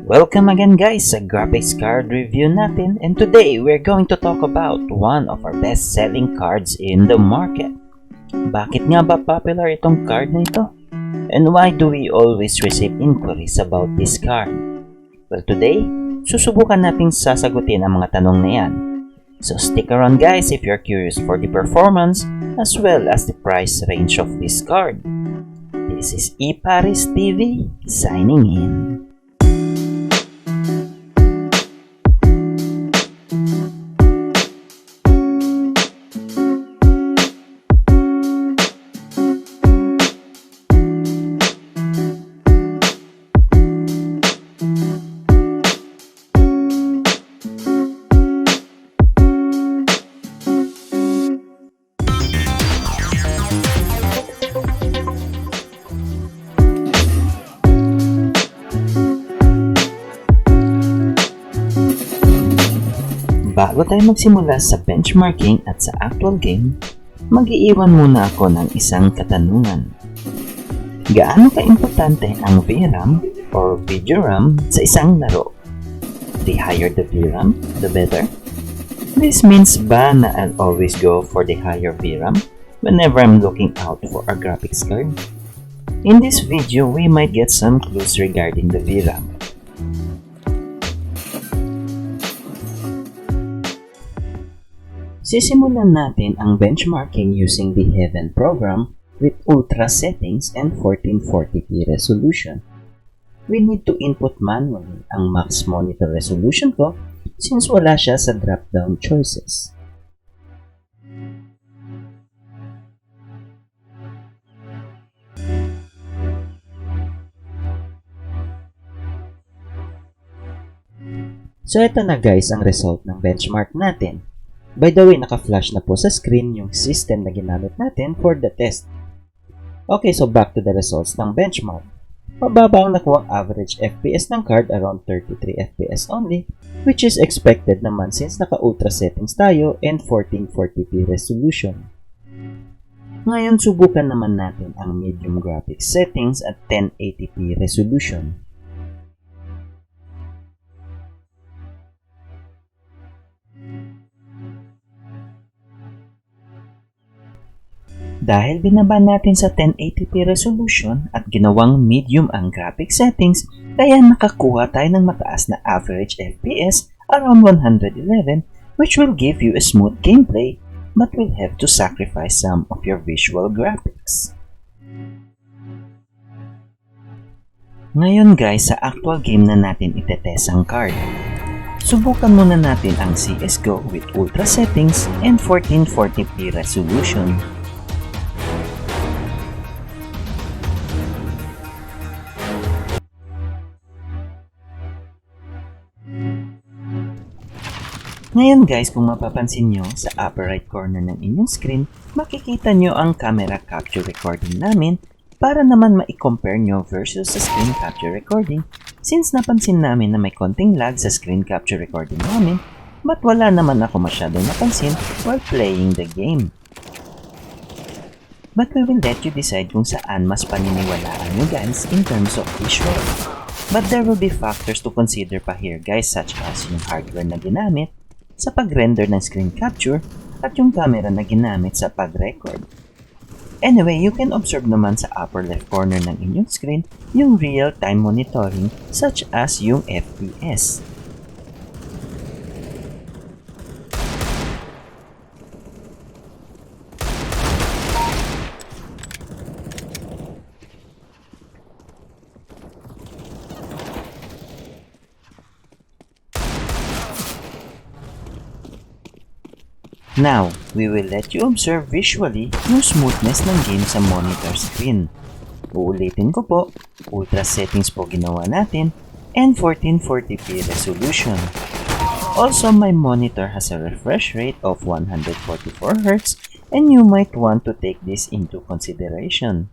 Welcome again guys sa graphics card review natin, and today we're going to talk about one of our best selling cards in the market. Bakit nga ba popular itong card na ito? And why do we always receive inquiries about this card? Well, today, susubukan nating sasagutin ang mga tanong na yan. So stick around guys if you're curious for the performance as well as the price range of this card. This is eParis TV signing in. Bago tayo magsimula sa benchmarking at sa actual game, mag-iiwan muna ako ng isang katanungan. Gaano ka-importante ang VRAM or video RAM sa isang laro? The higher the VRAM, the better? This means ba na I'll always go for the higher VRAM whenever I'm looking out for a graphics card? In this video, we might get some clues regarding the VRAM. Sisimulan natin ang benchmarking using the Heaven program with ultra settings and 1440p resolution. We need to input manually ang max monitor resolution ko since wala siya sa drop-down choices. So ito na guys ang result ng benchmark natin. By the way, naka-flash na po sa screen yung system na ginamit natin for the test. Okay, so back to the results ng benchmark. Mababa ang nakuwang average FPS ng card, around 33 FPS only, which is expected naman since naka-ultra settings tayo and 1440p resolution. Ngayon, subukan naman natin ang medium graphics settings at 1080p resolution. Dahil binaba natin sa 1080p resolution at ginawang medium ang graphic settings, kaya nakakuha tayo ng mataas na average FPS around 111, which will give you a smooth gameplay but will have to sacrifice some of your visual graphics. Ngayon guys, sa actual game na natin itetest ang card. Subukan muna natin ang CSGO with ultra settings and 1440p resolution. Ngayon guys, kung mapapansin nyo sa upper right corner ng inyong screen, makikita nyo ang camera capture recording namin para naman ma-compare nyo versus sa screen capture recording since napansin namin na may konting lag sa screen capture recording namin but wala naman ako masyadong napansin while playing the game. But we will let you decide kung saan mas paniniwalaan nyo guys in terms of visual. But there will be factors to consider pa here guys, such as yung hardware na ginamit sa pag-render ng screen capture at yung camera na ginamit sa pag-record. Anyway, you can observe naman sa upper left corner ng inyong screen yung real-time monitoring such as yung FPS. Now, we will let you observe visually yung smoothness ng game sa monitor screen. Uulitin ko po, ultra settings po ginawa natin and 1440p resolution. Also, my monitor has a refresh rate of 144Hz and you might want to take this into consideration.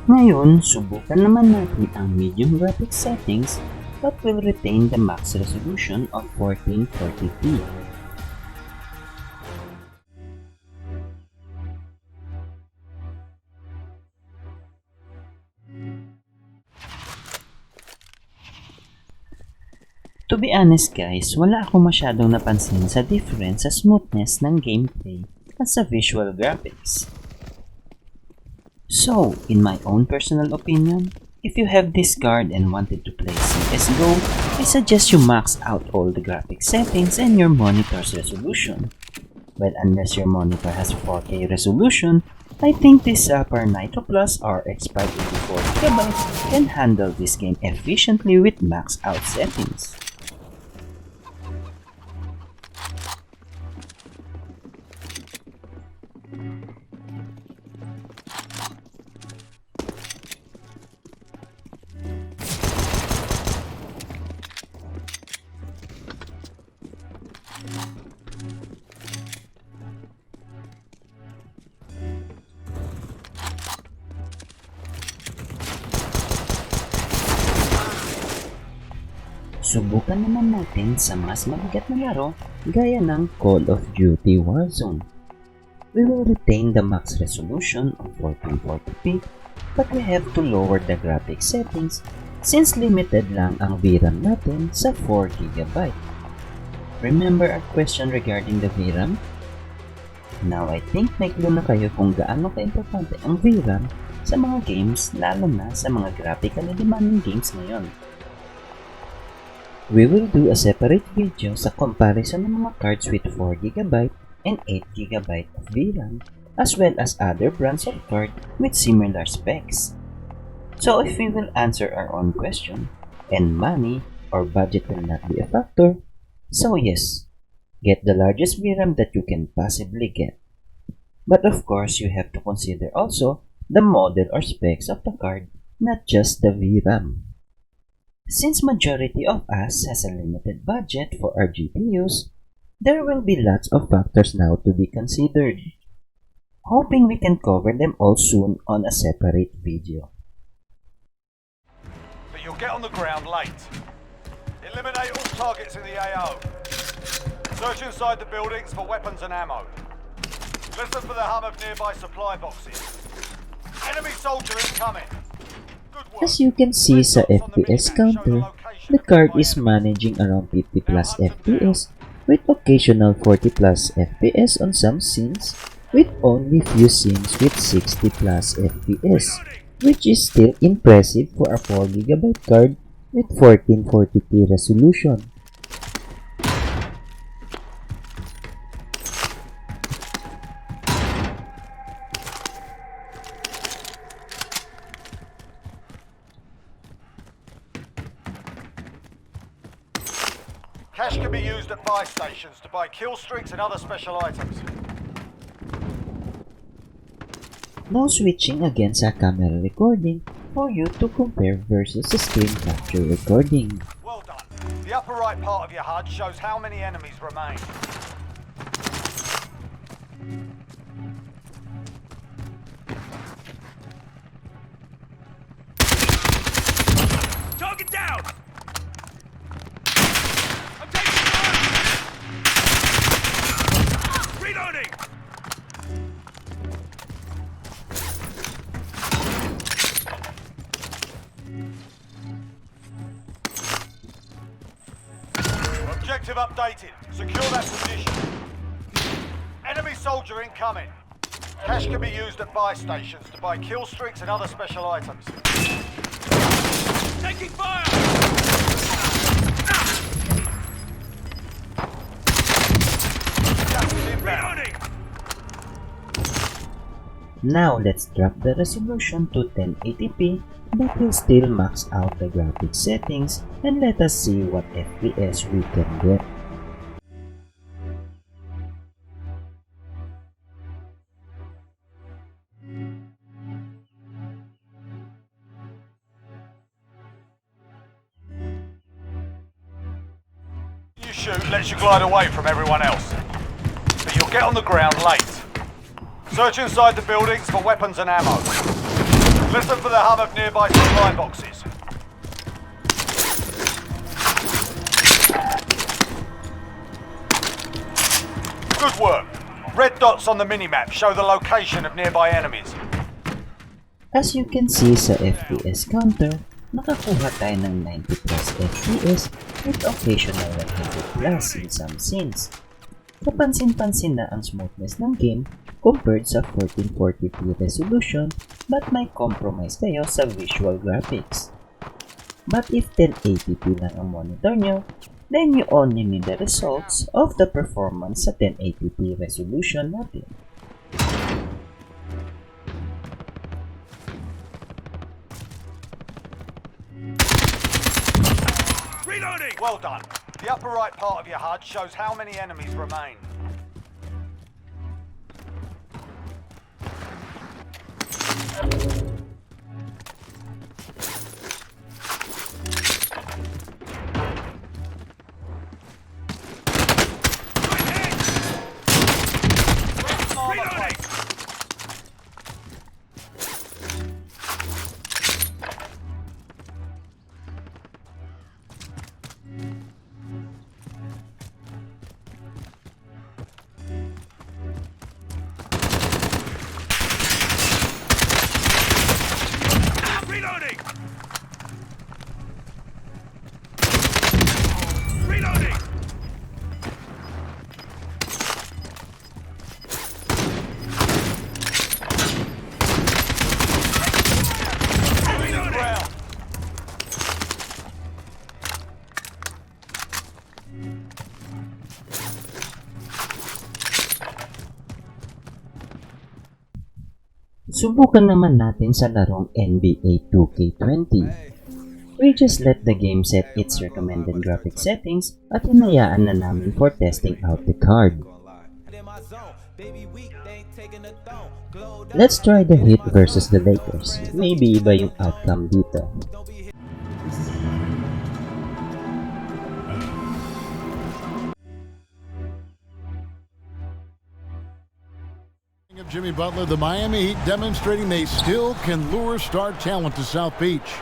Ngayon, subukan naman natin ang medium graphics settings but will retain the max resolution of 1440p. To be honest guys, wala akong masyadong napansin sa difference sa smoothness ng gameplay at sa visual graphics. So, in my own personal opinion, if you have this card and wanted to play CSGO, I suggest you max out all the graphics settings and your monitor's resolution. Well, unless your monitor has 4K resolution, I think this Sapphire Nitro Plus RX 584GB can handle this game efficiently with max out settings. Subukan naman natin sa mas mabigat na laro gaya ng Call of Duty Warzone. We will retain the max resolution of 1440p but we have to lower the graphics settings since limited lang ang VRAM natin sa 4GB. Remember our question regarding the VRAM? Now I think may clue na kayo kung gaano ka-importante ang VRAM sa mga games lalo na sa mga graphically demanding games ngayon. We will do a separate video sa comparison ng mga cards with 4GB and 8GB of VRAM as well as other brands of card with similar specs. So if we will answer our own question and money or budget will not be a factor, so yes, get the largest VRAM that you can possibly get. But of course, you have to consider also the model or specs of the card, not just the VRAM. Since majority of us has a limited budget for our GPUs, there will be lots of factors now to be considered. Hoping we can cover them all soon on a separate video. But you'll get on the ground late. Eliminate all targets in the AO. Search inside the buildings for weapons and ammo. Listen for the hum of nearby supply boxes. Enemy soldier incoming. As you can see sa FPS counter, the card is managing around 50 plus FPS with occasional 40 plus FPS on some scenes with only few scenes with 60 plus FPS, which is still impressive for a 4GB card with 1440p resolution. Cash can be used at buy stations to buy kill streaks and other special items. Now switching again sa camera recording for you to compare versus the screen capture recording. Well done. The upper right part of your HUD shows how many enemies remain. Target down! I'm taking fire! Reloading! Objective updated. Secure that position. Enemy soldier incoming. Cash can be used at buy stations to buy kill streaks and other special items. Taking fire! Reloading! Now let's drop the resolution to 1080p but we'll still max out the graphics settings and let us see what FPS we can get. You shoot lets you glide away from everyone else, but you'll get on the ground late. Search inside the buildings for weapons and ammo. Listen for the hum of nearby supply boxes. Good work. Red dots on the minimap show the location of nearby enemies. As you can see sa FPS counter, nakakuha tayo ng 90 plus FPS with occasional 100 plus in some scenes. Kapansin-pansin na ang smoothness ng game compared sa 1440p resolution, but may compromise kayo sa visual graphics. But if 1080p lang ang monitor nyo, then you only need the results of the performance sa 1080p resolution natin. Reloading! Well done. The upper right part of your HUD shows how many enemies remain. Subukan naman natin sa larong NBA 2K20. We just let the game set its recommended graphic settings at hinayaan na namin for testing out the card. Let's try the Heat versus the Lakers. Maybe iba yung outcome dito. Of Jimmy Butler, the Miami Heat demonstrating they still can lure star talent to South Beach.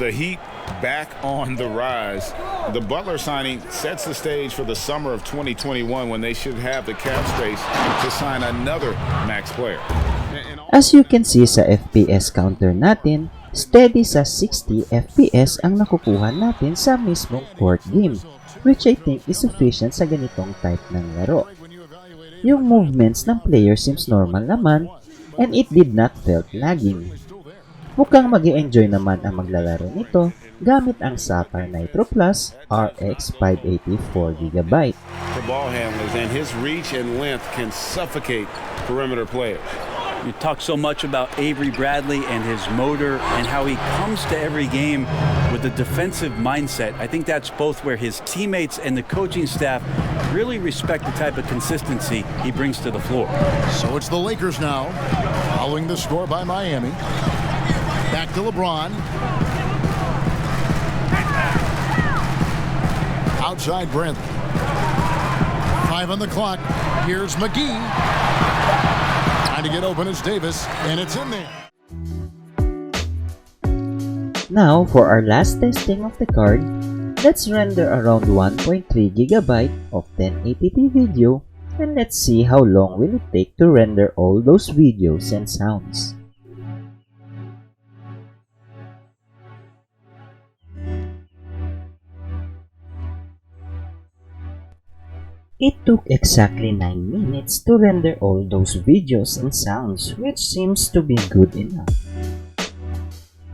The Heat back on the rise. The Butler signing sets the stage for the summer of 2021 when they should have the cap space to sign another max player. As you can see sa FPS counter natin, steady sa 60 FPS ang nakukuha natin sa mismong court game, which I think is sufficient sa ganitong type ng laro. Yung movements ng player seems normal naman and it did not felt lagging. Mukhang mag-i-enjoy naman ang maglalaro nito gamit ang Sapphire Nitro Plus RX 580 4GB. The ball handlers and his reach and length can suffocate perimeter players. You talk so much about Avery Bradley and his motor and how he comes to every game with a defensive mindset. I think that's both where his teammates and the coaching staff really respect the type of consistency he brings to the floor. So it's the Lakers now, following the score by Miami. Back to LeBron. Outside Bradley. 5 on the clock. Here's McGee. Trying to get open is Davis, and it's in there. Now, for our last testing of the card, let's render around 1.3GB of 1080p video, and let's see how long will it take to render all those videos and sounds. It took exactly 9 minutes to render all those videos and sounds, which seems to be good enough.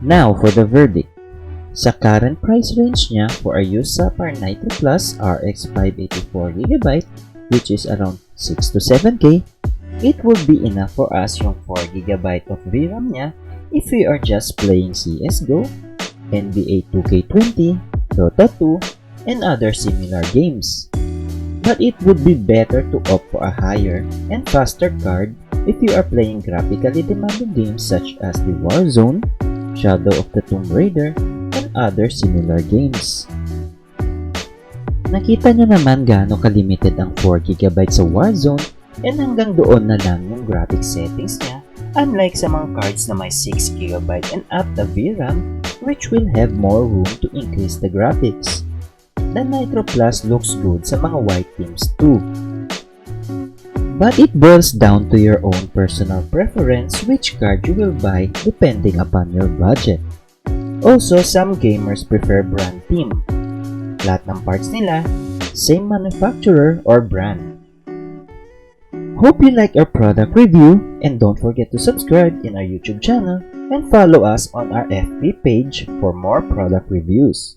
Now for the verdict. Sa current price range niya for a used Sapphire Nitro Plus RX 584GB, which is around 6 to 7K, it would be enough for us yung 4GB of VRAM niya if we are just playing CSGO, NBA 2K20, Dota 2, and other similar games. But it would be better to opt for a higher and faster card if you are playing graphically demanding games such as the Warzone, Shadow of the Tomb Raider, and other similar games. Nakita nyo naman gaano kalimited ang 4GB sa Warzone and hanggang doon na lang yung graphic settings niya Unlike sa mga cards na may 6GB and up na VRAM, which will have more room to increase the graphics. The Nitro Plus looks good sa mga white teams too. But it boils down to your own personal preference which card you will buy depending upon your budget. Also, some gamers prefer brand team. Lahat ng parts nila, same manufacturer or brand. Hope you like our product review and don't forget to subscribe in our YouTube channel and follow us on our FB page for more product reviews.